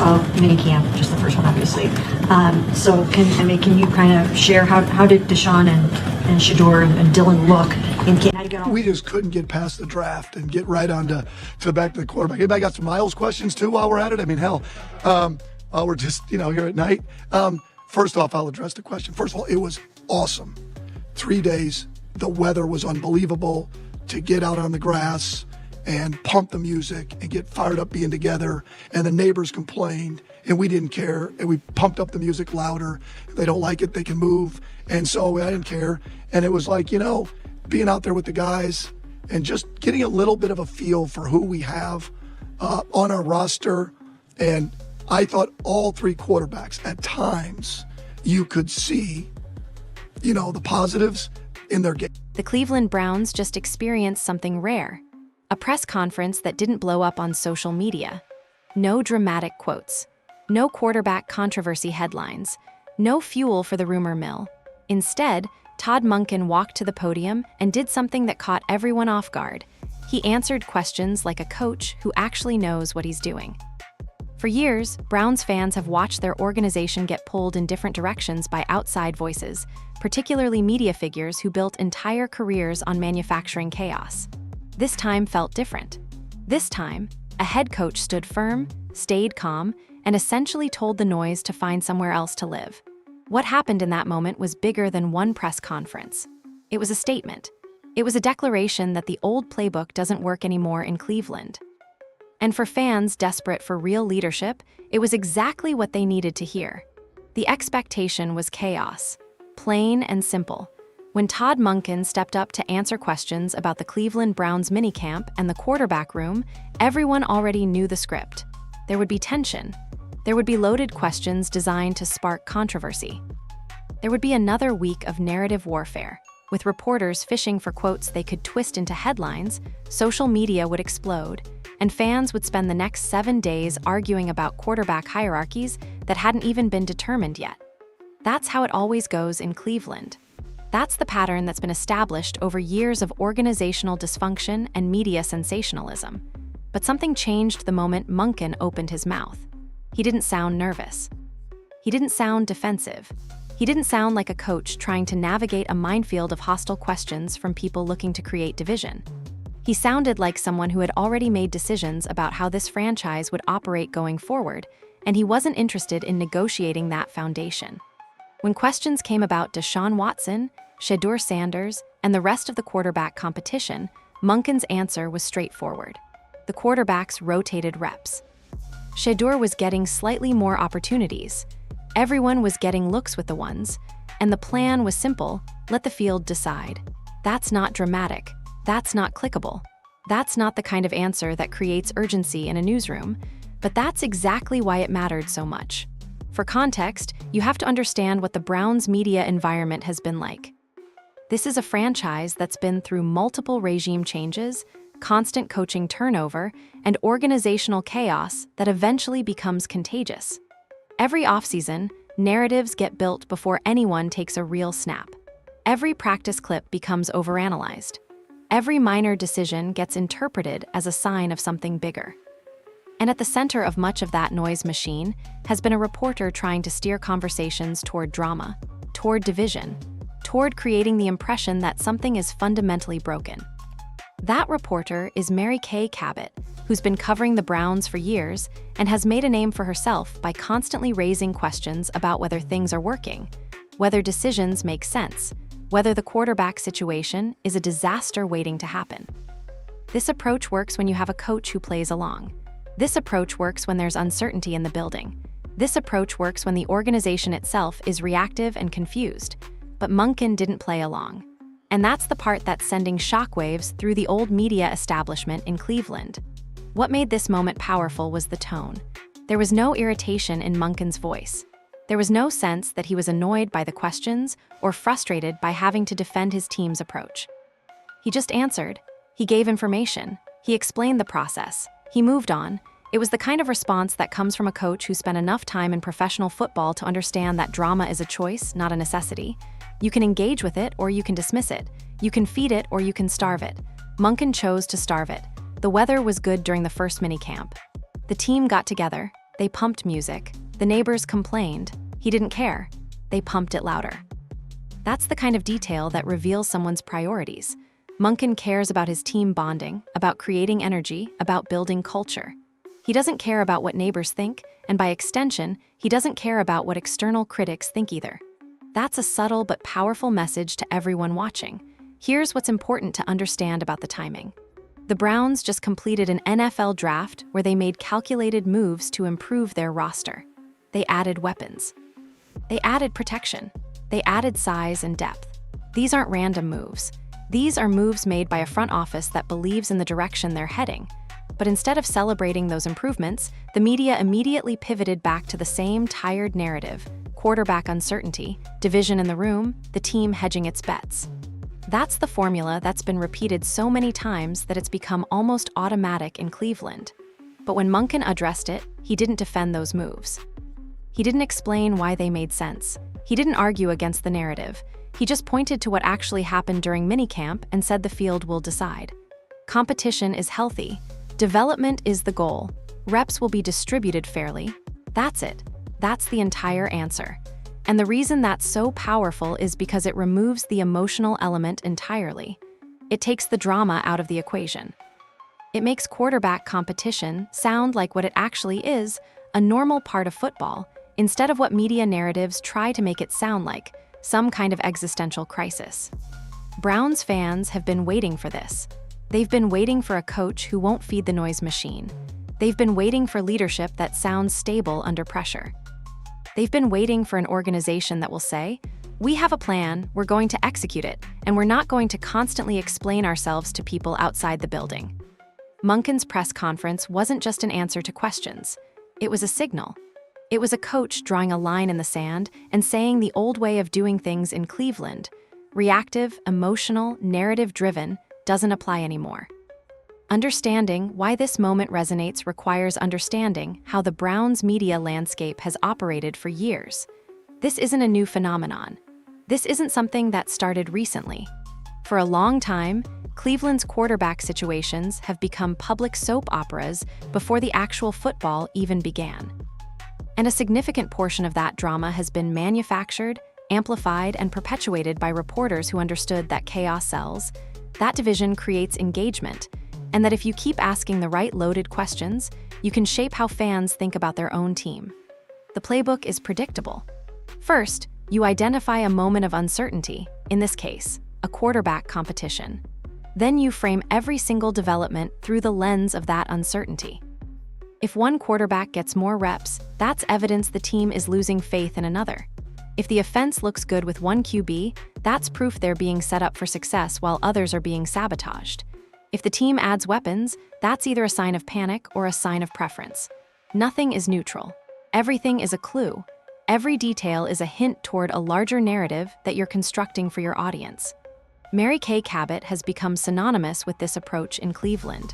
of minicamp, just the first one, obviously. So can you kind of share how did Deshaun and Shedeur and Dylan look in camp? We just couldn't get past the draft and get right on to the back to the quarterback. Anybody got some Miles questions too while we're at it? I mean, hell, we're just here at night. First off, I'll address the question. First of all, it was awesome. 3 days, the weather was unbelievable. To get out on the grass and pump the music and get fired up being together, and the neighbors complained and we didn't care, and we pumped up the music louder. If they don't like it, they can move, and so I didn't care. And it was like, being out there with the guys and just getting a little bit of a feel for who we have on our roster. And I thought all three quarterbacks, at times you could see the positives in their game. The Cleveland Browns just experienced something rare. A press conference that didn't blow up on social media. No dramatic quotes. No quarterback controversy headlines. No fuel for the rumor mill. Instead, Todd Monken walked to the podium and did something that caught everyone off guard. He answered questions like a coach who actually knows what he's doing. For years, Browns fans have watched their organization get pulled in different directions by outside voices, particularly media figures who built entire careers on manufacturing chaos. This time felt different. This time, a head coach stood firm, stayed calm, and essentially told the noise to find somewhere else to live. What happened in that moment was bigger than one press conference. It was a statement. It was a declaration that the old playbook doesn't work anymore in Cleveland. And for fans desperate for real leadership, it was exactly what they needed to hear. The expectation was chaos, plain and simple. When Todd Monken stepped up to answer questions about the Cleveland Browns minicamp and the quarterback room, everyone already knew the script. There would be tension. There would be loaded questions designed to spark controversy. There would be another week of narrative warfare. With reporters fishing for quotes they could twist into headlines, social media would explode, and fans would spend the next 7 days arguing about quarterback hierarchies that hadn't even been determined yet. That's how it always goes in Cleveland. That's the pattern that's been established over years of organizational dysfunction and media sensationalism. But something changed the moment Monken opened his mouth. He didn't sound nervous. He didn't sound defensive. He didn't sound like a coach trying to navigate a minefield of hostile questions from people looking to create division. He sounded like someone who had already made decisions about how this franchise would operate going forward, and he wasn't interested in negotiating that foundation. When questions came about Deshaun Watson, Shedeur Sanders, and the rest of the quarterback competition, Monken's answer was straightforward. The quarterbacks rotated reps. Shedeur was getting slightly more opportunities. Everyone was getting looks with the ones, and the plan was simple: let the field decide. That's not dramatic. That's not clickable. That's not the kind of answer that creates urgency in a newsroom, but that's exactly why it mattered so much. For context, you have to understand what the Browns' media environment has been like. This is a franchise that's been through multiple regime changes, constant coaching turnover, and organizational chaos that eventually becomes contagious. Every offseason, narratives get built before anyone takes a real snap. Every practice clip becomes overanalyzed. Every minor decision gets interpreted as a sign of something bigger. And at the center of much of that noise machine has been a reporter trying to steer conversations toward drama, toward division, toward creating the impression that something is fundamentally broken. That reporter is Mary Kay Cabot, who's been covering the Browns for years and has made a name for herself by constantly raising questions about whether things are working, whether decisions make sense, whether the quarterback situation is a disaster waiting to happen. This approach works when you have a coach who plays along. This approach works when there's uncertainty in the building. This approach works when the organization itself is reactive and confused. But Monken didn't play along. And that's the part that's sending shockwaves through the old media establishment in Cleveland. What made this moment powerful was the tone. There was no irritation in Monken's voice. There was no sense that he was annoyed by the questions or frustrated by having to defend his team's approach. He just answered. He gave information. He explained the process. He moved on. It was the kind of response that comes from a coach who spent enough time in professional football to understand that drama is a choice, not a necessity. You can engage with it or you can dismiss it. You can feed it or you can starve it. Monken chose to starve it. The weather was good during the first minicamp. The team got together. They pumped music. The neighbors complained. He didn't care. They pumped it louder. That's the kind of detail that reveals someone's priorities. Monken cares about his team bonding, about creating energy, about building culture. He doesn't care about what neighbors think, and by extension, he doesn't care about what external critics think either. That's a subtle but powerful message to everyone watching. Here's what's important to understand about the timing. The Browns just completed an NFL draft where they made calculated moves to improve their roster. They added weapons. They added protection. They added size and depth. These aren't random moves. These are moves made by a front office that believes in the direction they're heading. But instead of celebrating those improvements, the media immediately pivoted back to the same tired narrative: quarterback uncertainty, division in the room, the team hedging its bets. That's the formula that's been repeated so many times that it's become almost automatic in Cleveland. But when Monken addressed it, he didn't defend those moves. He didn't explain why they made sense. He didn't argue against the narrative. He just pointed to what actually happened during minicamp and said the field will decide. Competition is healthy. Development is the goal. Reps will be distributed fairly. That's it. That's the entire answer. And the reason that's so powerful is because it removes the emotional element entirely. It takes the drama out of the equation. It makes quarterback competition sound like what it actually is, a normal part of football, instead of what media narratives try to make it sound like, some kind of existential crisis. Browns fans have been waiting for this. They've been waiting for a coach who won't feed the noise machine. They've been waiting for leadership that sounds stable under pressure. They've been waiting for an organization that will say, "We have a plan, we're going to execute it, and we're not going to constantly explain ourselves to people outside the building." Monken's press conference wasn't just an answer to questions. It was a signal. It was a coach drawing a line in the sand and saying the old way of doing things in Cleveland, reactive, emotional, narrative-driven, doesn't apply anymore. Understanding why this moment resonates requires understanding how the Browns' media landscape has operated for years. This isn't a new phenomenon. This isn't something that started recently. For a long time, Cleveland's quarterback situations have become public soap operas before the actual football even began. And a significant portion of that drama has been manufactured, amplified, and perpetuated by reporters who understood that chaos sells, that division creates engagement, and that if you keep asking the right loaded questions, you can shape how fans think about their own team. The playbook is predictable. First, you identify a moment of uncertainty, in this case, a quarterback competition. Then you frame every single development through the lens of that uncertainty. If one quarterback gets more reps, that's evidence the team is losing faith in another. If the offense looks good with one QB, that's proof they're being set up for success while others are being sabotaged. If the team adds weapons, that's either a sign of panic or a sign of preference. Nothing is neutral. Everything is a clue. Every detail is a hint toward a larger narrative that you're constructing for your audience. Mary Kay Cabot has become synonymous with this approach in Cleveland.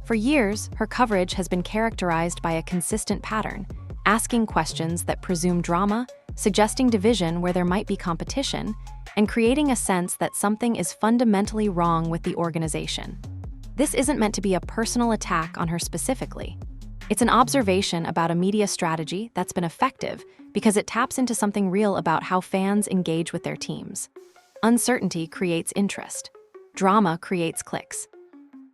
For years, her coverage has been characterized by a consistent pattern, asking questions that presume drama, suggesting division where there might be competition, and creating a sense that something is fundamentally wrong with the organization. This isn't meant to be a personal attack on her specifically. It's an observation about a media strategy that's been effective because it taps into something real about how fans engage with their teams. Uncertainty creates interest. Drama creates clicks.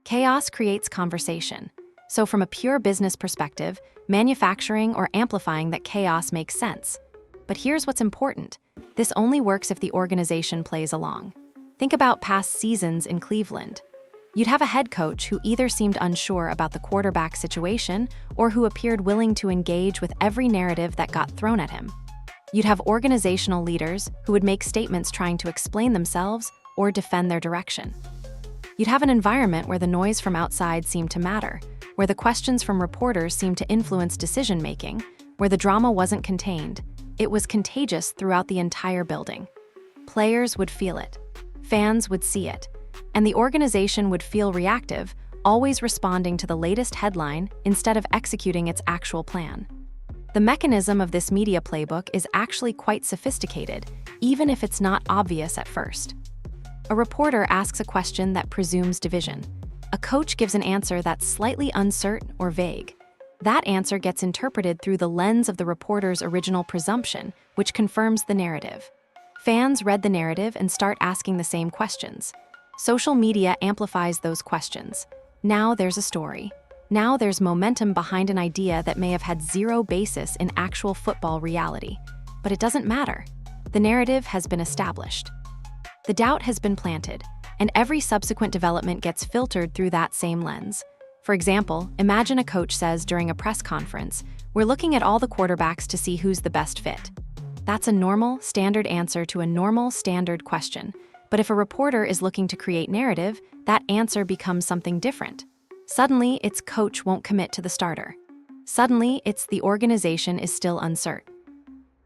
Chaos creates conversation. So from a pure business perspective, manufacturing or amplifying that chaos makes sense. But here's what's important. This only works if the organization plays along. Think about past seasons in Cleveland. You'd have a head coach who either seemed unsure about the quarterback situation or who appeared willing to engage with every narrative that got thrown at him. You'd have organizational leaders who would make statements trying to explain themselves or defend their direction. You'd have an environment where the noise from outside seemed to matter, where the questions from reporters seemed to influence decision-making, where the drama wasn't contained. It was contagious throughout the entire building. Players would feel it. Fans would see it. And the organization would feel reactive, always responding to the latest headline instead of executing its actual plan. The mechanism of this media playbook is actually quite sophisticated, even if it's not obvious at first. A reporter asks a question that presumes division. A coach gives an answer that's slightly uncertain or vague. That answer gets interpreted through the lens of the reporter's original presumption, which confirms the narrative. Fans read the narrative and start asking the same questions. Social media amplifies those questions. Now there's a story. Now there's momentum behind an idea that may have had zero basis in actual football reality. But it doesn't matter. The narrative has been established. The doubt has been planted, and every subsequent development gets filtered through that same lens. For example, imagine a coach says during a press conference, "We're looking at all the quarterbacks to see who's the best fit." That's a normal, standard answer to a normal, standard question. But if a reporter is looking to create narrative, that answer becomes something different. Suddenly, it's coach won't commit to the starter. Suddenly, it's the organization is still uncertain.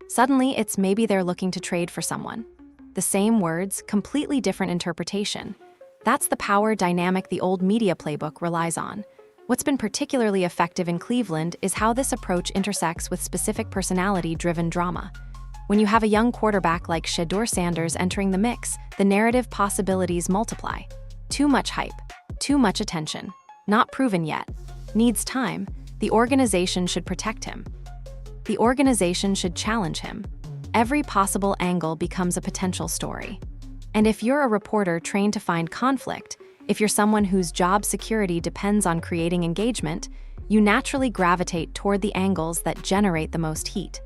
Suddenly, it's maybe they're looking to trade for someone. The same words, completely different interpretation. That's the power dynamic the old media playbook relies on. What's been particularly effective in Cleveland is how this approach intersects with specific personality-driven drama. When you have a young quarterback like Shedeur Sanders entering the mix, the narrative possibilities multiply. Too much hype, too much attention, not proven yet, needs time. The organization should protect him. The organization should challenge him. Every possible angle becomes a potential story. And if you're a reporter trained to find conflict, if you're someone whose job security depends on creating engagement, you naturally gravitate toward the angles that generate the most heat.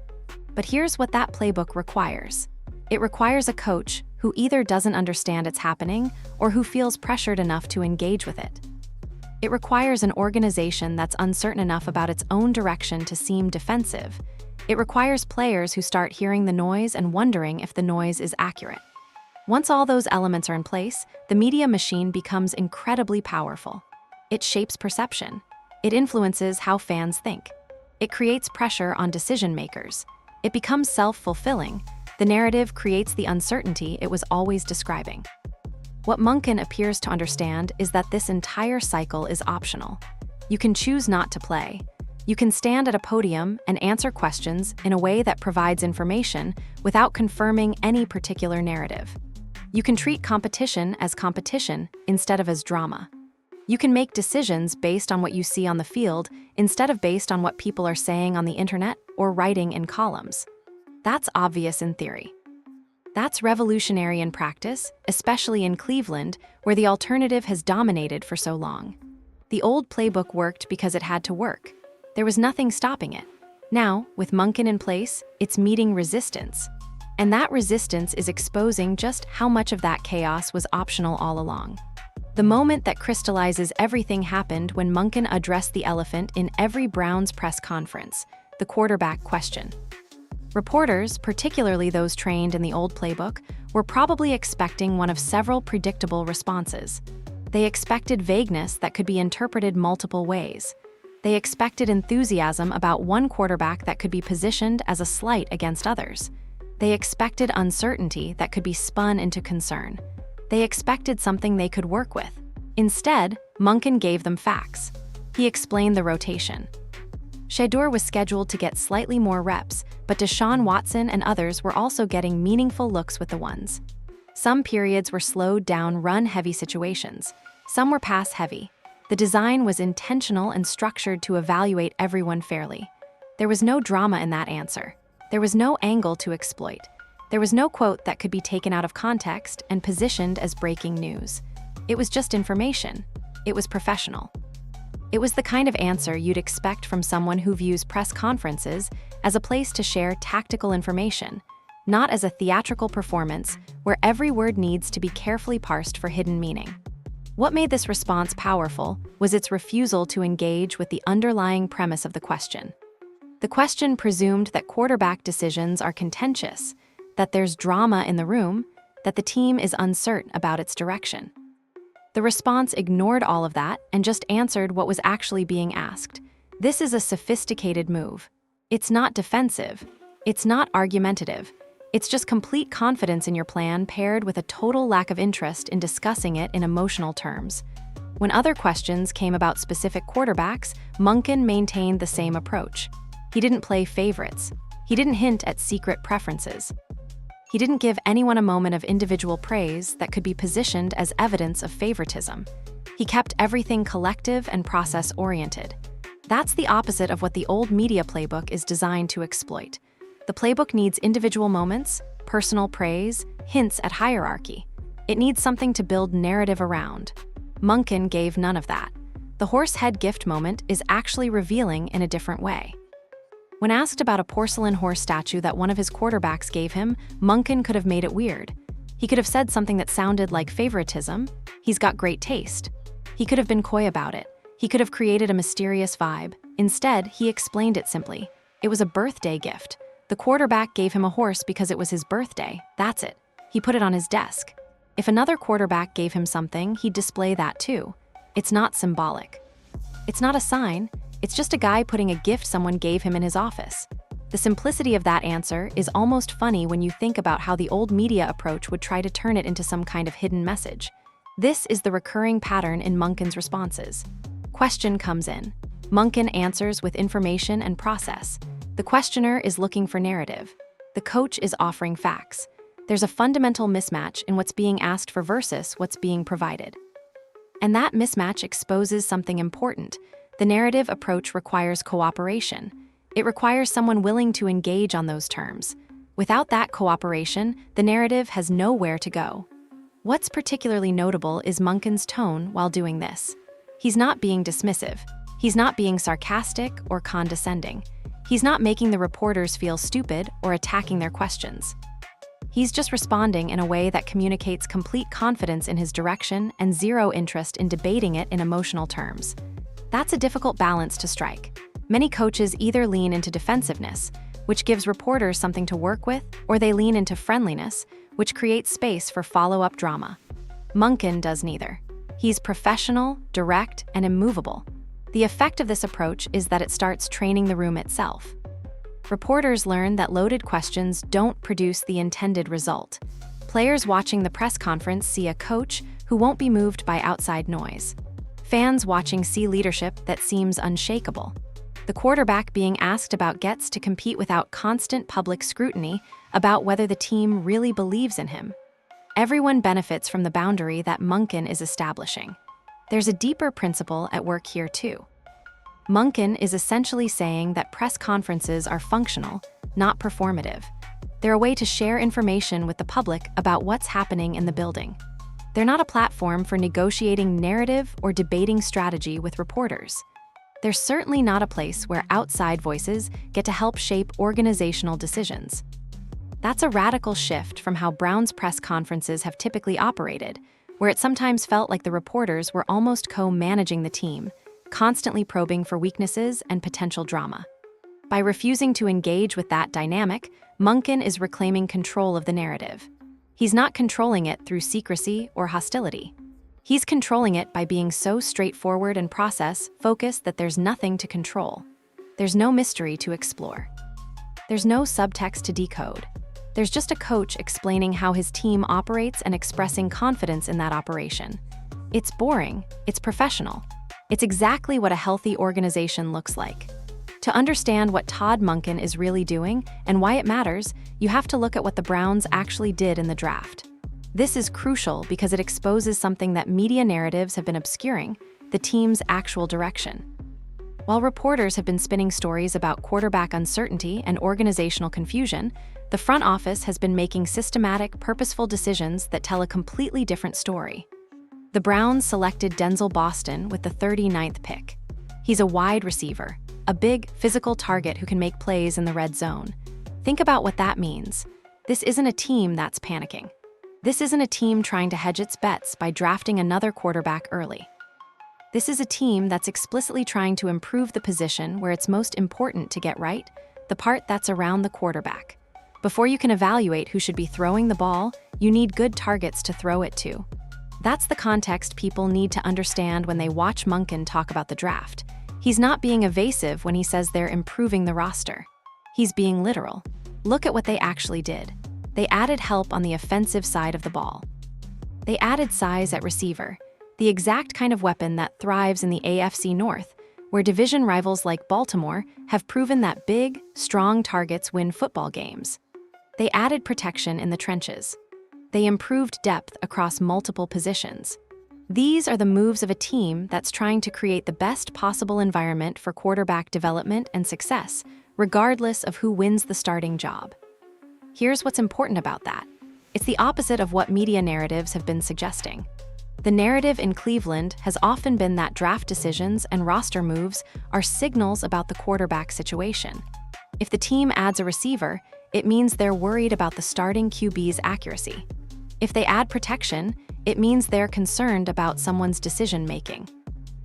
But here's what that playbook requires. It requires a coach who either doesn't understand it's happening or who feels pressured enough to engage with it. It requires an organization that's uncertain enough about its own direction to seem defensive. It requires players who start hearing the noise and wondering if the noise is accurate. Once all those elements are in place, the media machine becomes incredibly powerful. It shapes perception. It influences how fans think. It creates pressure on decision makers. It becomes self-fulfilling. The narrative creates the uncertainty it was always describing. What Monken appears to understand is that this entire cycle is optional. You can choose not to play. You can stand at a podium and answer questions in a way that provides information without confirming any particular narrative. You can treat competition as competition instead of as drama. You can make decisions based on what you see on the field instead of based on what people are saying on the internet or writing in columns. That's obvious in theory. That's revolutionary in practice, especially in Cleveland, where the alternative has dominated for so long. The old playbook worked because it had to work. There was nothing stopping it. Now, with Monken in place, it's meeting resistance. And that resistance is exposing just how much of that chaos was optional all along. The moment that crystallizes everything happened when Monken addressed the elephant in every Browns press conference, the quarterback question. Reporters, particularly those trained in the old playbook, were probably expecting one of several predictable responses. They expected vagueness that could be interpreted multiple ways. They expected enthusiasm about one quarterback that could be positioned as a slight against others. They expected uncertainty that could be spun into concern. They expected something they could work with. Instead, Monken gave them facts. He explained the rotation. Shedeur was scheduled to get slightly more reps, but Deshaun Watson and others were also getting meaningful looks with the ones. Some periods were slowed down run-heavy situations. Some were pass-heavy. The design was intentional and structured to evaluate everyone fairly. There was no drama in that answer. There was no angle to exploit. There was no quote that could be taken out of context and positioned as breaking news. It was just information. It was professional. It was the kind of answer you'd expect from someone who views press conferences as a place to share tactical information, not as a theatrical performance where every word needs to be carefully parsed for hidden meaning. What made this response powerful was its refusal to engage with the underlying premise of the question. The question presumed that quarterback decisions are contentious, that there's drama in the room, that the team is uncertain about its direction. The response ignored all of that and just answered what was actually being asked. This is a sophisticated move. It's not defensive. It's not argumentative. It's just complete confidence in your plan paired with a total lack of interest in discussing it in emotional terms. When other questions came about specific quarterbacks, Monken maintained the same approach. He didn't play favorites. He didn't hint at secret preferences. He didn't give anyone a moment of individual praise that could be positioned as evidence of favoritism. He kept everything collective and process-oriented. That's the opposite of what the old media playbook is designed to exploit. The playbook needs individual moments, personal praise, hints at hierarchy. It needs something to build narrative around. Monken gave none of that. The horse head gift moment is actually revealing in a different way. When asked about a porcelain horse statue that one of his quarterbacks gave him, Monken could have made it weird. He could have said something that sounded like favoritism. He's got great taste. He could have been coy about it. He could have created a mysterious vibe. Instead, he explained it simply. It was a birthday gift. The quarterback gave him a horse because it was his birthday. That's it. He put it on his desk. If another quarterback gave him something, he'd display that too. It's not symbolic. It's not a sign. It's just a guy putting a gift someone gave him in his office. The simplicity of that answer is almost funny when you think about how the old media approach would try to turn it into some kind of hidden message. This is the recurring pattern in Monken's responses. Question comes in. Monken answers with information and process. The questioner is looking for narrative. The coach is offering facts. There's a fundamental mismatch in what's being asked for versus what's being provided. And that mismatch exposes something important. The narrative approach requires cooperation. It requires someone willing to engage on those terms. Without that cooperation, the narrative has nowhere to go. What's particularly notable is Monken's tone while doing this. He's not being dismissive. He's not being sarcastic or condescending. He's not making the reporters feel stupid or attacking their questions. He's just responding in a way that communicates complete confidence in his direction and zero interest in debating it in emotional terms. That's a difficult balance to strike. Many coaches either lean into defensiveness, which gives reporters something to work with, or they lean into friendliness, which creates space for follow-up drama. Monken does neither. He's professional, direct, and immovable. The effect of this approach is that it starts training the room itself. Reporters learn that loaded questions don't produce the intended result. Players watching the press conference see a coach who won't be moved by outside noise. Fans watching see leadership that seems unshakable. The quarterback being asked about gets to compete without constant public scrutiny about whether the team really believes in him. Everyone benefits from the boundary that Monken is establishing. There's a deeper principle at work here too. Monken is essentially saying that press conferences are functional, not performative. They're a way to share information with the public about what's happening in the building. They're not a platform for negotiating narrative or debating strategy with reporters. They're certainly not a place where outside voices get to help shape organizational decisions. That's a radical shift from how Brown's press conferences have typically operated, where it sometimes felt like the reporters were almost co-managing the team, constantly probing for weaknesses and potential drama. By refusing to engage with that dynamic, Monken is reclaiming control of the narrative. He's not controlling it through secrecy or hostility. He's controlling it by being so straightforward and process-focused that there's nothing to control. There's no mystery to explore. There's no subtext to decode. There's just a coach explaining how his team operates and expressing confidence in that operation. It's boring. It's professional. It's exactly what a healthy organization looks like. To understand what Todd Monken is really doing and why it matters, you have to look at what the Browns actually did in the draft. This is crucial because it exposes something that media narratives have been obscuring: the team's actual direction. While reporters have been spinning stories about quarterback uncertainty and organizational confusion, the front office has been making systematic, purposeful decisions that tell a completely different story. The Browns selected Denzel Boston with the 39th pick. He's a wide receiver, a big, physical target who can make plays in the red zone. Think about what that means. This isn't a team that's panicking. This isn't a team trying to hedge its bets by drafting another quarterback early. This is a team that's explicitly trying to improve the position where it's most important to get right, the part that's around the quarterback. Before you can evaluate who should be throwing the ball, you need good targets to throw it to. That's the context people need to understand when they watch Monken talk about the draft. He's not being evasive when he says they're improving the roster. He's being literal. Look at what they actually did. They added help on the offensive side of the ball. They added size at receiver, the exact kind of weapon that thrives in the AFC North, where division rivals like Baltimore have proven that big, strong targets win football games. They added protection in the trenches. They improved depth across multiple positions. These are the moves of a team that's trying to create the best possible environment for quarterback development and success, regardless of who wins the starting job. Here's what's important about that. It's the opposite of what media narratives have been suggesting. The narrative in Cleveland has often been that draft decisions and roster moves are signals about the quarterback situation. If the team adds a receiver, it means they're worried about the starting QB's accuracy. If they add protection, it means they're concerned about someone's decision-making.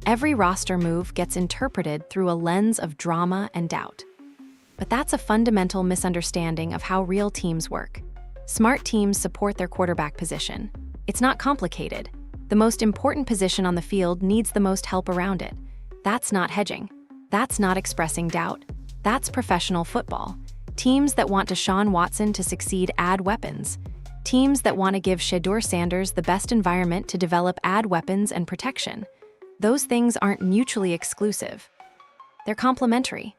Every roster move gets interpreted through a lens of drama and doubt. But that's a fundamental misunderstanding of how real teams work. Smart teams support their quarterback position. It's not complicated. The most important position on the field needs the most help around it. That's not hedging. That's not expressing doubt. That's professional football. Teams that want Deshaun Watson to succeed add weapons. Teams that want to give Shedeur Sanders the best environment to develop add weapons and protection. Those things aren't mutually exclusive. They're complementary.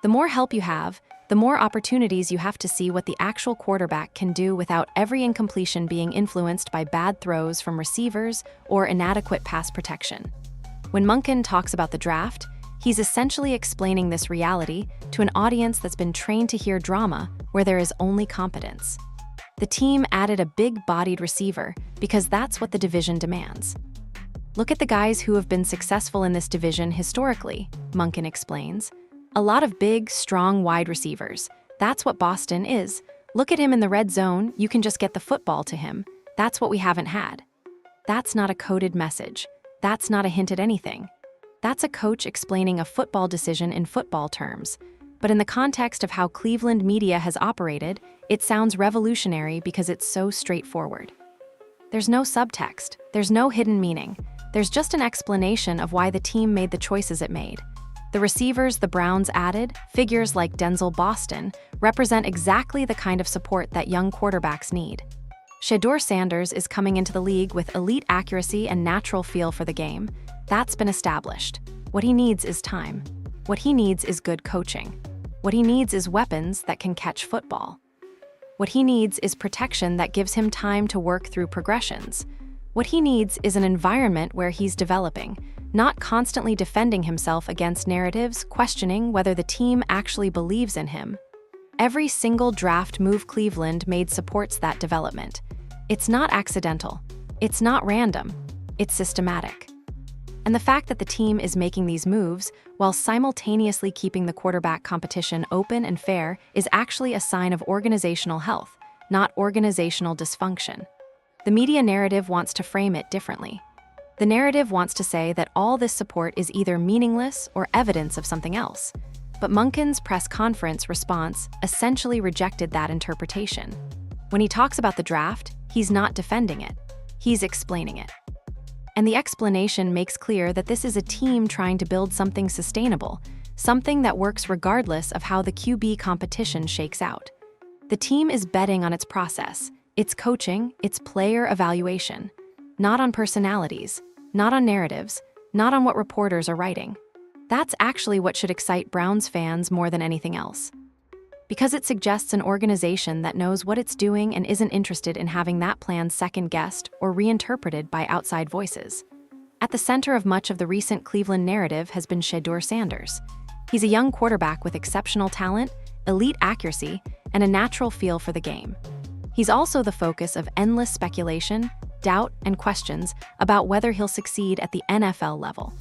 The more help you have, the more opportunities you have to see what the actual quarterback can do without every incompletion being influenced by bad throws from receivers or inadequate pass protection. When Monken talks about the draft, he's essentially explaining this reality to an audience that's been trained to hear drama where there is only competence. The team added a big-bodied receiver because that's what the division demands. Look at the guys who have been successful in this division historically, Monken explains. A lot of big, strong wide receivers. That's what Boston is. Look at him in the red zone, you can just get the football to him. That's what we haven't had. That's not a coded message. That's not a hint at anything. That's a coach explaining a football decision in football terms. But in the context of how Cleveland media has operated, it sounds revolutionary because it's so straightforward. There's no subtext. There's no hidden meaning. There's just an explanation of why the team made the choices it made. The receivers the Browns added, figures like Denzel Boston, represent exactly the kind of support that young quarterbacks need. Shedeur Sanders is coming into the league with elite accuracy and natural feel for the game. That's been established. What he needs is time. What he needs is good coaching. What he needs is weapons that can catch football. What he needs is protection that gives him time to work through progressions. What he needs is an environment where he's developing, not constantly defending himself against narratives, questioning whether the team actually believes in him. Every single draft move Cleveland made supports that development. It's not accidental. It's not random. It's systematic. And the fact that the team is making these moves while simultaneously keeping the quarterback competition open and fair is actually a sign of organizational health, not organizational dysfunction. The media narrative wants to frame it differently. The narrative wants to say that all this support is either meaningless or evidence of something else. But Monken's press conference response essentially rejected that interpretation. When he talks about the draft, he's not defending it. He's explaining it. And the explanation makes clear that this is a team trying to build something sustainable, something that works regardless of how the QB competition shakes out. The team is betting on its process, its coaching, its player evaluation, not on personalities, not on narratives, not on what reporters are writing. That's actually what should excite Browns fans more than anything else. Because it suggests an organization that knows what it's doing and isn't interested in having that plan second-guessed or reinterpreted by outside voices. At the center of much of the recent Cleveland narrative has been Shedeur Sanders. He's a young quarterback with exceptional talent, elite accuracy, and a natural feel for the game. He's also the focus of endless speculation, doubt, and questions about whether he'll succeed at the NFL level.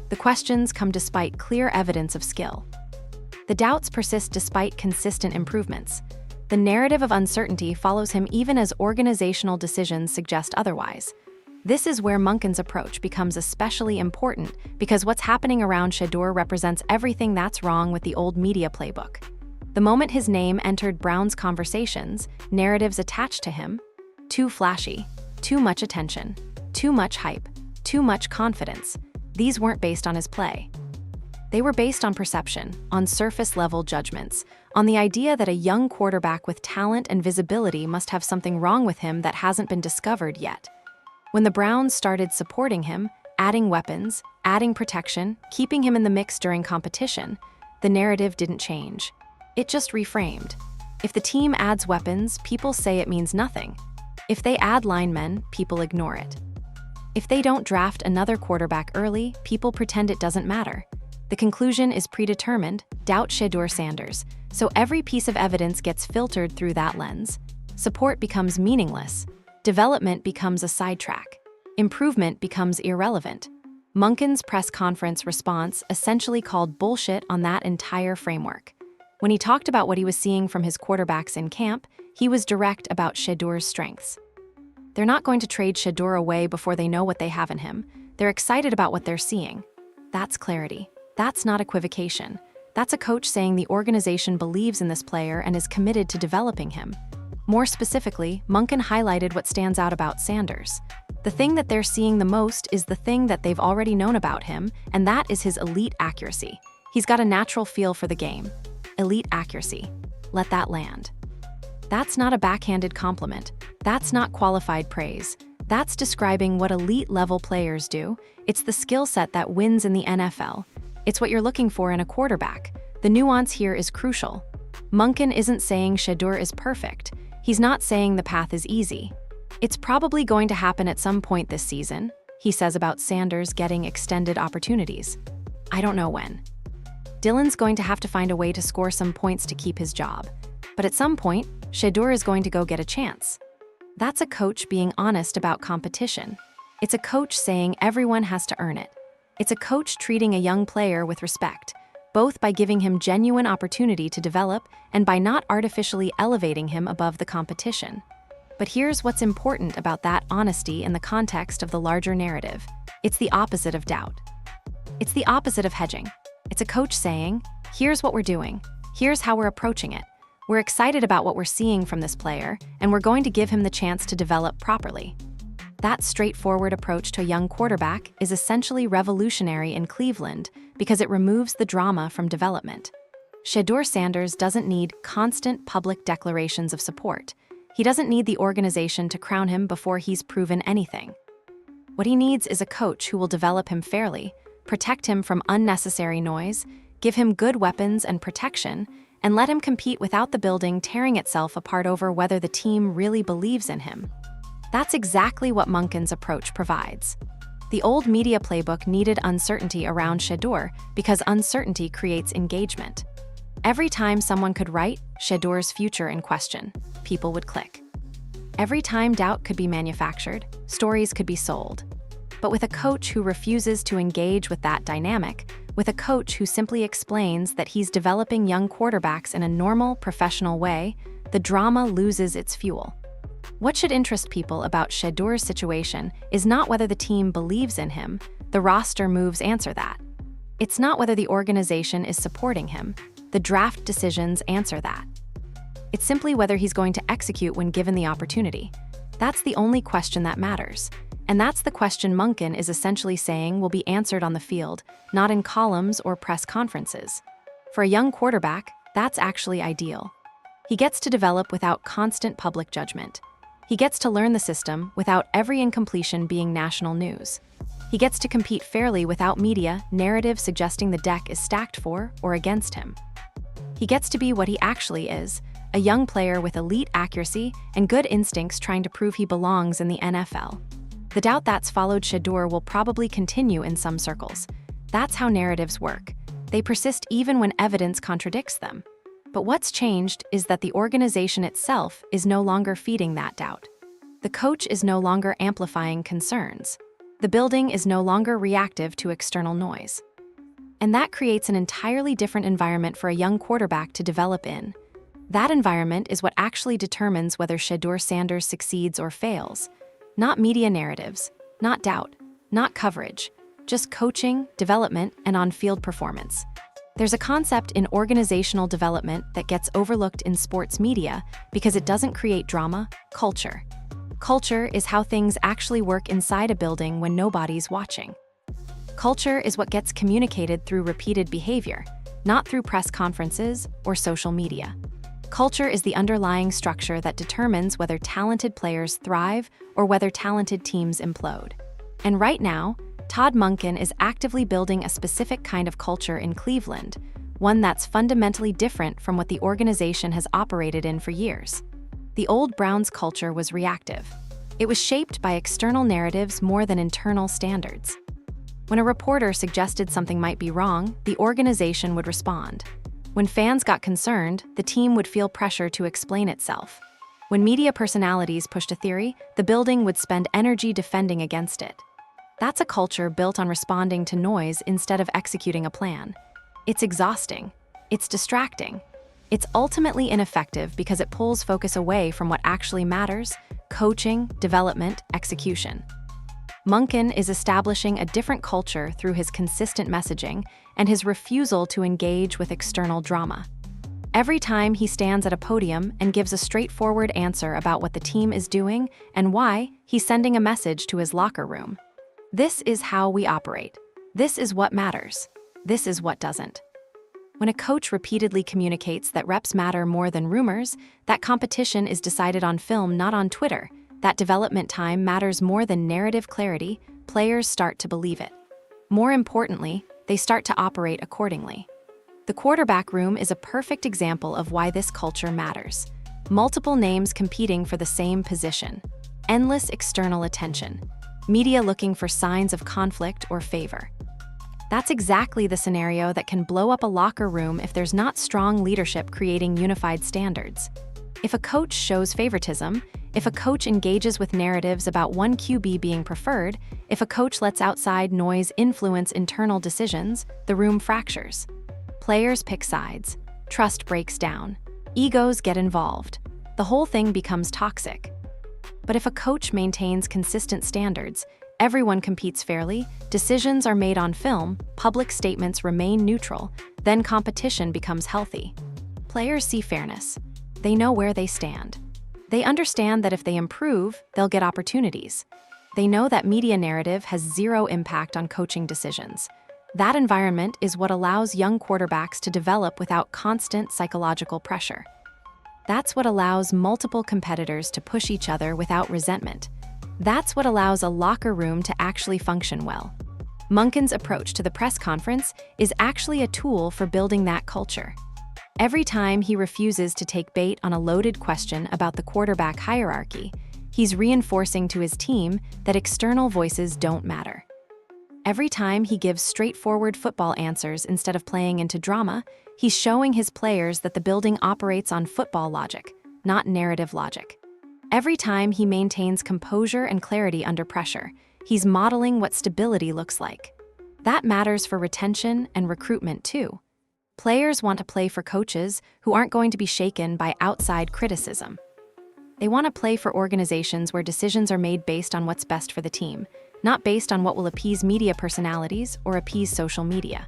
The questions come despite clear evidence of skill. The doubts persist despite consistent improvements. The narrative of uncertainty follows him even as organizational decisions suggest otherwise. This is where Monken's approach becomes especially important because what's happening around Shedeur represents everything that's wrong with the old media playbook. The moment his name entered Browns conversations, narratives attached to him, too flashy, too much attention, too much hype, too much confidence, these weren't based on his play. They were based on perception, on surface-level judgments, on the idea that a young quarterback with talent and visibility must have something wrong with him that hasn't been discovered yet. When the Browns started supporting him, adding weapons, adding protection, keeping him in the mix during competition, the narrative didn't change. It just reframed. If the team adds weapons, people say it means nothing. If they add linemen, people ignore it. If they don't draft another quarterback early, people pretend it doesn't matter. The conclusion is predetermined, doubt Shedeur Sanders, so every piece of evidence gets filtered through that lens. Support becomes meaningless. Development becomes a sidetrack. Improvement becomes irrelevant. Monken's press conference response essentially called bullshit on that entire framework. When he talked about what he was seeing from his quarterbacks in camp, he was direct about Shedeur's strengths. They're not going to trade Shedeur away before they know what they have in him. They're excited about what they're seeing. That's clarity. That's not equivocation. That's a coach saying the organization believes in this player and is committed to developing him. More specifically, Monken highlighted what stands out about Sanders. The thing that they're seeing the most is the thing that they've already known about him, and that is his elite accuracy. He's got a natural feel for the game. Elite accuracy. Let that land. That's not a backhanded compliment. That's not qualified praise. That's describing what elite-level players do. It's the skill set that wins in the NFL. It's what you're looking for in a quarterback. The nuance here is crucial. Monken isn't saying Shedeur is perfect. He's not saying the path is easy. It's probably going to happen at some point this season, he says about Sanders getting extended opportunities. I don't know when. Dylan's going to have to find a way to score some points to keep his job. But at some point, Shedeur is going to go get a chance. That's a coach being honest about competition. It's a coach saying everyone has to earn it. It's a coach treating a young player with respect, both by giving him genuine opportunity to develop and by not artificially elevating him above the competition. But here's what's important about that honesty in the context of the larger narrative. It's the opposite of doubt. It's the opposite of hedging. It's a coach saying, here's what we're doing. Here's how we're approaching it. We're excited about what we're seeing from this player, and we're going to give him the chance to develop properly. That straightforward approach to a young quarterback is essentially revolutionary in Cleveland because it removes the drama from development. Shedeur Sanders doesn't need constant public declarations of support. He doesn't need the organization to crown him before he's proven anything. What he needs is a coach who will develop him fairly, protect him from unnecessary noise, give him good weapons and protection, and let him compete without the building tearing itself apart over whether the team really believes in him. That's exactly what Monken's approach provides. The old media playbook needed uncertainty around Shedeur because uncertainty creates engagement. Every time someone could write Shedeur's future in question, people would click. Every time doubt could be manufactured, stories could be sold. But with a coach who refuses to engage with that dynamic, with a coach who simply explains that he's developing young quarterbacks in a normal, professional way, the drama loses its fuel. What should interest people about Shedeur's situation is not whether the team believes in him. The roster moves answer that. It's not whether the organization is supporting him. The draft decisions answer that. It's simply whether he's going to execute when given the opportunity. That's the only question that matters. And that's the question Monken is essentially saying will be answered on the field, not in columns or press conferences. For a young quarterback, that's actually ideal. He gets to develop without constant public judgment. He gets to learn the system without every incompletion being national news. He gets to compete fairly without media narrative suggesting the deck is stacked for or against him. He gets to be what he actually is, a young player with elite accuracy and good instincts trying to prove he belongs in the NFL. The doubt that's followed Shedeur will probably continue in some circles. That's how narratives work. They persist even when evidence contradicts them. But what's changed is that the organization itself is no longer feeding that doubt. The coach is no longer amplifying concerns. The building is no longer reactive to external noise. And that creates an entirely different environment for a young quarterback to develop in. That environment is what actually determines whether Shedeur Sanders succeeds or fails. Not media narratives, not doubt, not coverage, just coaching, development, and on-field performance. There's a concept in organizational development that gets overlooked in sports media because it doesn't create drama: culture. Culture is how things actually work inside a building when nobody's watching. Culture is what gets communicated through repeated behavior, not through press conferences or social media. Culture is the underlying structure that determines whether talented players thrive or whether talented teams implode. And right now, Todd Monken is actively building a specific kind of culture in Cleveland, one that's fundamentally different from what the organization has operated in for years. The old Browns culture was reactive. It was shaped by external narratives more than internal standards. When a reporter suggested something might be wrong, the organization would respond. When fans got concerned, the team would feel pressure to explain itself. When media personalities pushed a theory, the building would spend energy defending against it. That's a culture built on responding to noise instead of executing a plan. It's exhausting. It's distracting. It's ultimately ineffective because it pulls focus away from what actually matters: coaching, development, execution. Monken is establishing a different culture through his consistent messaging and his refusal to engage with external drama. Every time he stands at a podium and gives a straightforward answer about what the team is doing and why, he's sending a message to his locker room. This is how we operate. This is what matters. This is what doesn't. When a coach repeatedly communicates that reps matter more than rumors, that competition is decided on film, not on Twitter, that development time matters more than narrative clarity, players start to believe it. More importantly, they start to operate accordingly. The quarterback room is a perfect example of why this culture matters. Multiple names competing for the same position. Endless external attention. Media looking for signs of conflict or favor. That's exactly the scenario that can blow up a locker room if there's not strong leadership creating unified standards. If a coach shows favoritism, if a coach engages with narratives about one QB being preferred, if a coach lets outside noise influence internal decisions, the room fractures. Players pick sides. Trust breaks down. Egos get involved. The whole thing becomes toxic. But if a coach maintains consistent standards, everyone competes fairly, decisions are made on film, public statements remain neutral, then competition becomes healthy. Players see fairness. They know where they stand. They understand that if they improve, they'll get opportunities. They know that media narrative has zero impact on coaching decisions. That environment is what allows young quarterbacks to develop without constant psychological pressure. That's what allows multiple competitors to push each other without resentment. That's what allows a locker room to actually function well. Monken's approach to the press conference is actually a tool for building that culture. Every time he refuses to take bait on a loaded question about the quarterback hierarchy, he's reinforcing to his team that external voices don't matter. Every time he gives straightforward football answers instead of playing into drama, he's showing his players that the building operates on football logic, not narrative logic. Every time he maintains composure and clarity under pressure, he's modeling what stability looks like. That matters for retention and recruitment too. Players want to play for coaches who aren't going to be shaken by outside criticism. They want to play for organizations where decisions are made based on what's best for the team, not based on what will appease media personalities or appease social media.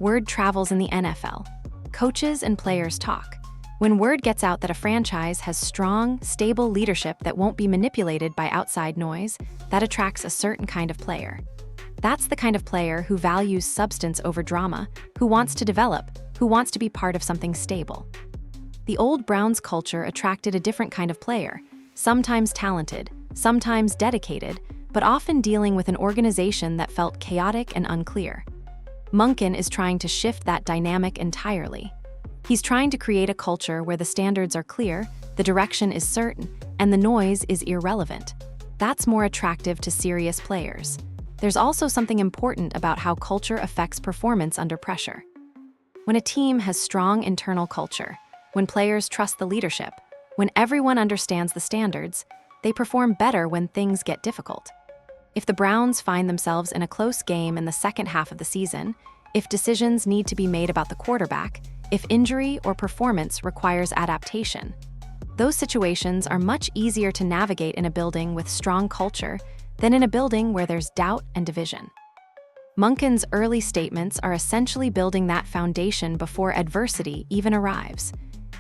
Word travels in the NFL. Coaches and players talk. When word gets out that a franchise has strong, stable leadership that won't be manipulated by outside noise, that attracts a certain kind of player. That's the kind of player who values substance over drama, who wants to develop, who wants to be part of something stable. The old Browns culture attracted a different kind of player, sometimes talented, sometimes dedicated, but often dealing with an organization that felt chaotic and unclear. Monken is trying to shift that dynamic entirely. He's trying to create a culture where the standards are clear, the direction is certain, and the noise is irrelevant. That's more attractive to serious players. There's also something important about how culture affects performance under pressure. When a team has strong internal culture, when players trust the leadership, when everyone understands the standards, they perform better when things get difficult. If the Browns find themselves in a close game in the second half of the season, if decisions need to be made about the quarterback, if injury or performance requires adaptation, those situations are much easier to navigate in a building with strong culture than in a building where there's doubt and division. Monken's early statements are essentially building that foundation before adversity even arrives.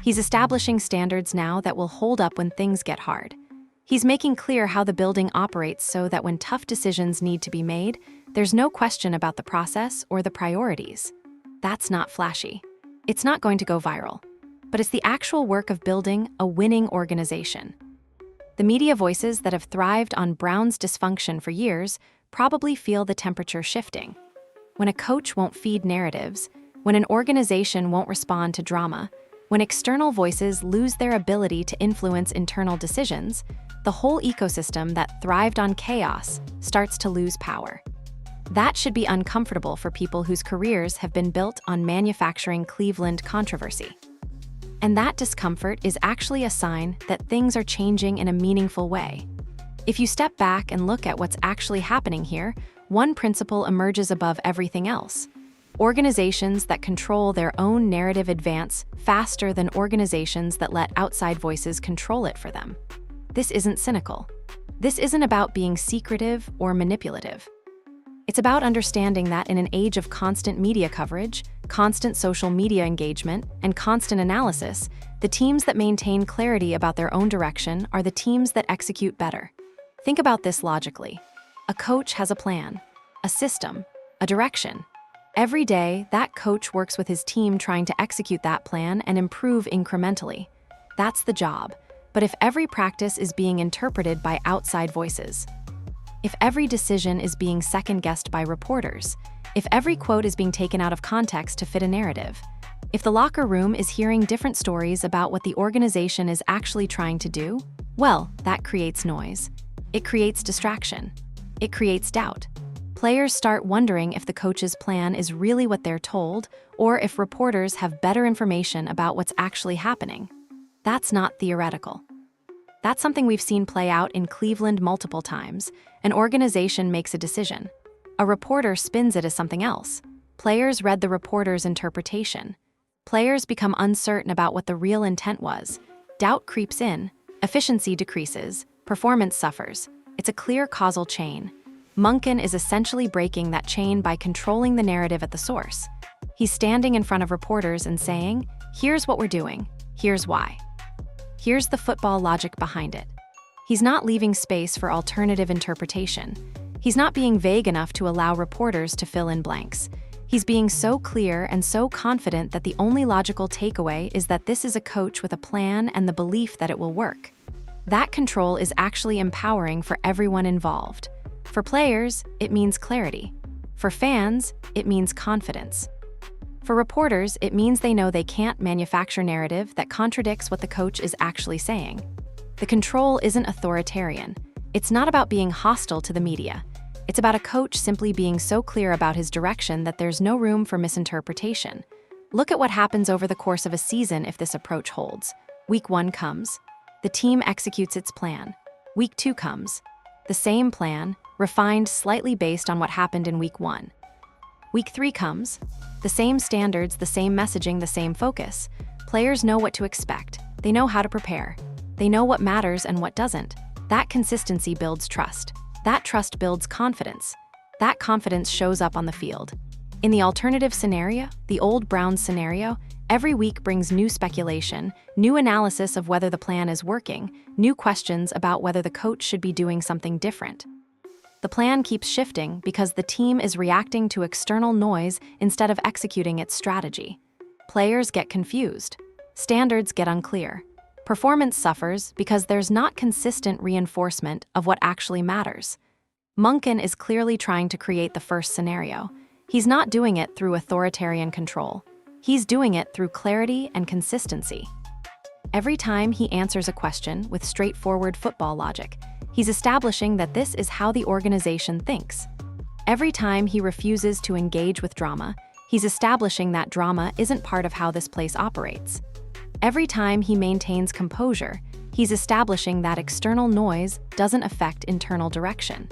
He's establishing standards now that will hold up when things get hard. He's making clear how the building operates so that when tough decisions need to be made, there's no question about the process or the priorities. That's not flashy. It's not going to go viral. But it's the actual work of building a winning organization. The media voices that have thrived on Brown's dysfunction for years probably feel the temperature shifting. When a coach won't feed narratives, when an organization won't respond to drama, When external voices lose their ability to influence internal decisions, the whole ecosystem that thrived on chaos starts to lose power. That should be uncomfortable for people whose careers have been built on manufacturing Cleveland controversy. And that discomfort is actually a sign that things are changing in a meaningful way. If you step back and look at what's actually happening here, one principle emerges above everything else. Organizations that control their own narrative advance faster than organizations that let outside voices control it for them. This isn't cynical. This isn't about being secretive or manipulative. It's about understanding that in an age of constant media coverage, constant social media engagement, and constant analysis, the teams that maintain clarity about their own direction are the teams that execute better. Think about this logically. A coach has a plan, a system, a direction. Every day, that coach works with his team trying to execute that plan and improve incrementally. That's the job. But if every practice is being interpreted by outside voices, if every decision is being second-guessed by reporters, if every quote is being taken out of context to fit a narrative, if the locker room is hearing different stories about what the organization is actually trying to do, well, that creates noise. It creates distraction. It creates doubt. Players start wondering if the coach's plan is really what they're told, or if reporters have better information about what's actually happening. That's not theoretical. That's something we've seen play out in Cleveland multiple times. An organization makes a decision. A reporter spins it as something else. Players read the reporter's interpretation. Players become uncertain about what the real intent was. Doubt creeps in. Efficiency decreases. Performance suffers. It's a clear causal chain. Monken is essentially breaking that chain by controlling the narrative at the source. He's standing in front of reporters and saying, "Here's what we're doing. Here's why. Here's the football logic behind it." He's not leaving space for alternative interpretation. He's not being vague enough to allow reporters to fill in blanks. He's being so clear and so confident that the only logical takeaway is that this is a coach with a plan and the belief that it will work. That control is actually empowering for everyone involved. For players, it means clarity. For fans, it means confidence. For reporters, it means they know they can't manufacture narrative that contradicts what the coach is actually saying. The control isn't authoritarian. It's not about being hostile to the media. It's about a coach simply being so clear about his direction that there's no room for misinterpretation. Look at what happens over the course of a season if this approach holds. Week 1 comes. The team executes its plan. Week 2 comes. The same plan, refined slightly based on what happened in Week 1. Week 3 comes. The same standards, the same messaging, the same focus. Players know what to expect. They know how to prepare. They know what matters and what doesn't. That consistency builds trust. That trust builds confidence. That confidence shows up on the field. In the alternative scenario, the old Browns scenario, every week brings new speculation, new analysis of whether the plan is working, new questions about whether the coach should be doing something different. The plan keeps shifting because the team is reacting to external noise instead of executing its strategy. Players get confused. Standards get unclear. Performance suffers because there's not consistent reinforcement of what actually matters. Monken is clearly trying to create the first scenario. He's not doing it through authoritarian control. He's doing it through clarity and consistency. Every time he answers a question with straightforward football logic, he's establishing that this is how the organization thinks. Every time he refuses to engage with drama, he's establishing that drama isn't part of how this place operates. Every time he maintains composure, he's establishing that external noise doesn't affect internal direction.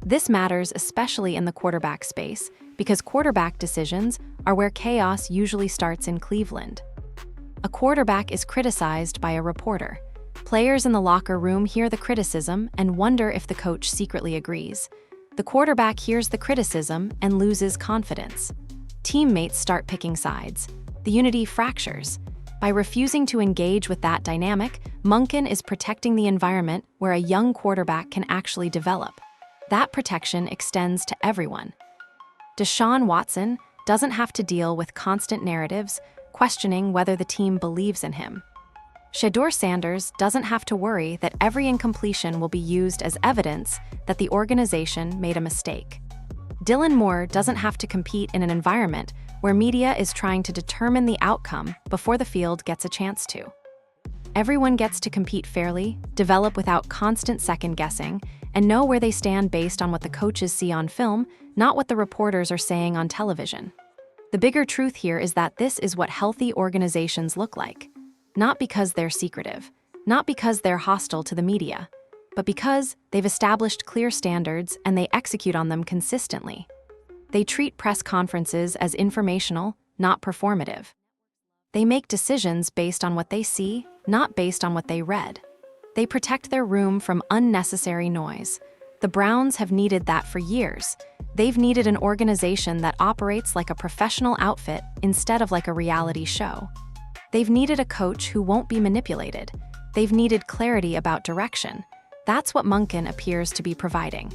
This matters especially in the quarterback space because quarterback decisions are where chaos usually starts in Cleveland. A quarterback is criticized by a reporter. Players in the locker room hear the criticism and wonder if the coach secretly agrees. The quarterback hears the criticism and loses confidence. Teammates start picking sides. The unity fractures. By refusing to engage with that dynamic, Monken is protecting the environment where a young quarterback can actually develop. That protection extends to everyone. Deshaun Watson doesn't have to deal with constant narratives, questioning whether the team believes in him. Shedeur Sanders doesn't have to worry that every incompletion will be used as evidence that the organization made a mistake. Dylan Moore doesn't have to compete in an environment where media is trying to determine the outcome before the field gets a chance to. Everyone gets to compete fairly, develop without constant second-guessing, and know where they stand based on what the coaches see on film, not what the reporters are saying on television. The bigger truth here is that this is what healthy organizations look like. Not because they're secretive, not because they're hostile to the media, but because they've established clear standards and they execute on them consistently. They treat press conferences as informational, not performative. They make decisions based on what they see, not based on what they read. They protect their room from unnecessary noise. The Browns have needed that for years. They've needed an organization that operates like a professional outfit instead of like a reality show. They've needed a coach who won't be manipulated. They've needed clarity about direction. That's what Monken appears to be providing.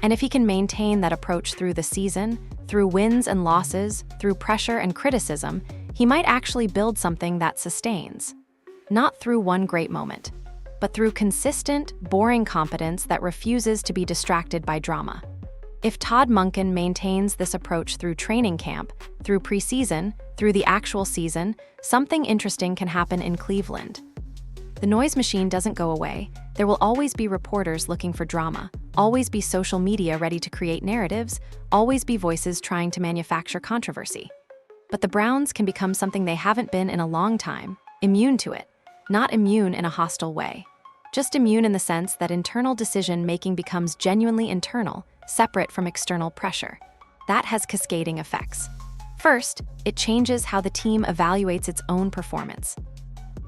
And if he can maintain that approach through the season, through wins and losses, through pressure and criticism, he might actually build something that sustains. Not through one great moment, but through consistent, boring competence that refuses to be distracted by drama. If Todd Monken maintains this approach through training camp, through preseason, through the actual season, something interesting can happen in Cleveland. The noise machine doesn't go away. There will always be reporters looking for drama, always be social media ready to create narratives, always be voices trying to manufacture controversy. But the Browns can become something they haven't been in a long time, immune to it. Not immune in a hostile way. Just immune in the sense that internal decision-making becomes genuinely internal, separate from external pressure. That has cascading effects. First, it changes how the team evaluates its own performance.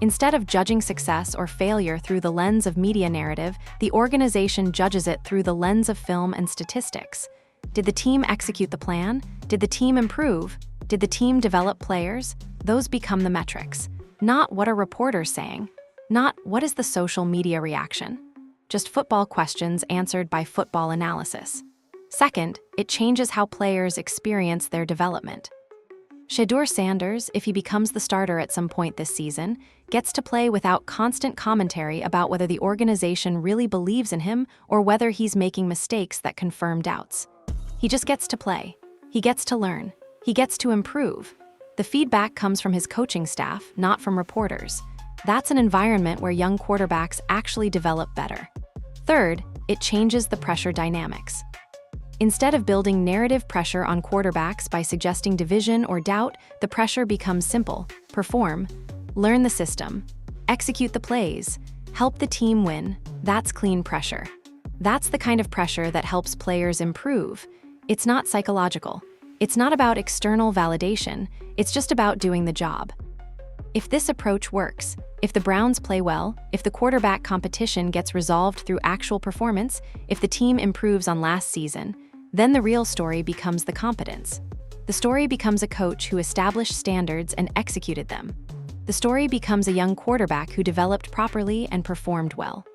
Instead of judging success or failure through the lens of media narrative, the organization judges it through the lens of film and statistics. Did the team execute the plan? Did the team improve? Did the team develop players? Those become the metrics. Not what are reporters saying, not what is the social media reaction. Just football questions answered by football analysis. Second, it changes how players experience their development. Shedeur Sanders, if he becomes the starter at some point this season, gets to play without constant commentary about whether the organization really believes in him or whether he's making mistakes that confirm doubts. He just gets to play. He gets to learn. He gets to improve. The feedback comes from his coaching staff, not from reporters. That's an environment where young quarterbacks actually develop better. Third, it changes the pressure dynamics. Instead of building narrative pressure on quarterbacks by suggesting division or doubt, the pressure becomes simple: perform, learn the system, execute the plays, help the team win. That's clean pressure. That's the kind of pressure that helps players improve. It's not psychological. It's not about external validation. It's just about doing the job. If this approach works, if the Browns play well, if the quarterback competition gets resolved through actual performance, if the team improves on last season, then the real story becomes the competence. The story becomes a coach who established standards and executed them. The story becomes a young quarterback who developed properly and performed well.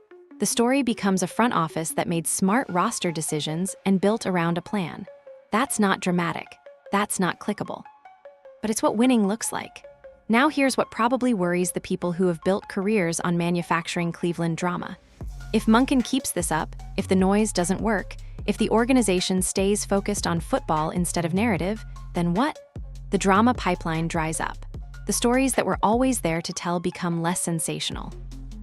The story becomes a front office that made smart roster decisions and built around a plan. That's not dramatic. That's not clickable. But it's what winning looks like. Now here's what probably worries the people who have built careers on manufacturing Cleveland drama. If Monken keeps this up, if the noise doesn't work, if the organization stays focused on football instead of narrative, then what? The drama pipeline dries up. The stories that were always there to tell become less sensational.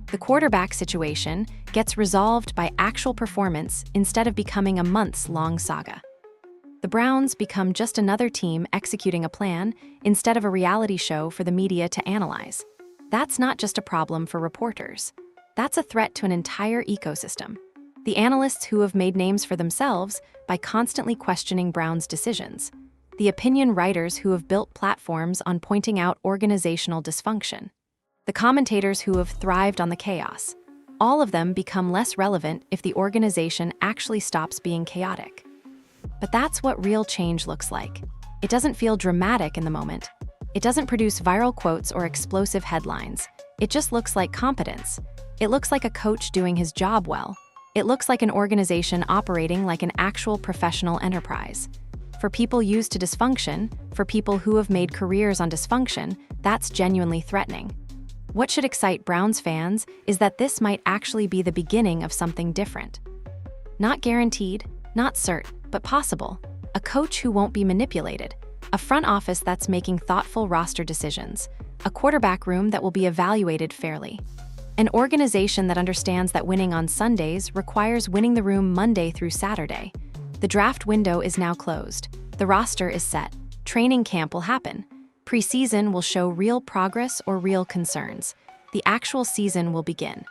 The quarterback situation gets resolved by actual performance instead of becoming a months-long saga. The Browns become just another team executing a plan instead of a reality show for the media to analyze. That's not just a problem for reporters. That's a threat to an entire ecosystem. The analysts who have made names for themselves by constantly questioning Browns' decisions. The opinion writers who have built platforms on pointing out organizational dysfunction. The commentators who have thrived on the chaos. All of them become less relevant if the organization actually stops being chaotic. But that's what real change looks like. It doesn't feel dramatic in the moment. It doesn't produce viral quotes or explosive headlines. It just looks like competence. It looks like a coach doing his job well. It looks like an organization operating like an actual professional enterprise. For people used to dysfunction, for people who have made careers on dysfunction, that's genuinely threatening. What should excite Browns fans is that this might actually be the beginning of something different. Not guaranteed, not certain, but possible. A coach who won't be manipulated. A front office that's making thoughtful roster decisions. A quarterback room that will be evaluated fairly. An organization that understands that winning on Sundays requires winning the room Monday through Saturday. The draft window is now closed. The roster is set. Training camp will happen. Preseason will show real progress or real concerns. The actual season will begin.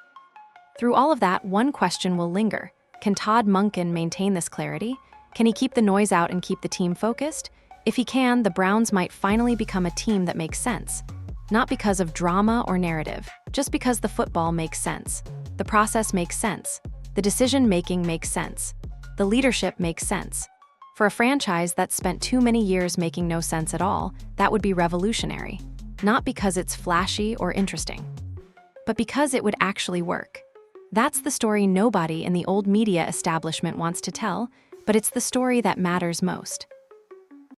Through all of that, one question will linger. Can Todd Monken maintain this clarity? Can he keep the noise out and keep the team focused? If he can, the Browns might finally become a team that makes sense. Not because of drama or narrative, just because the football makes sense. The process makes sense. The decision-making makes sense. The leadership makes sense. For a franchise that's spent too many years making no sense at all, that would be revolutionary. Not because it's flashy or interesting, but because it would actually work. That's the story nobody in the old media establishment wants to tell, but it's the story that matters most.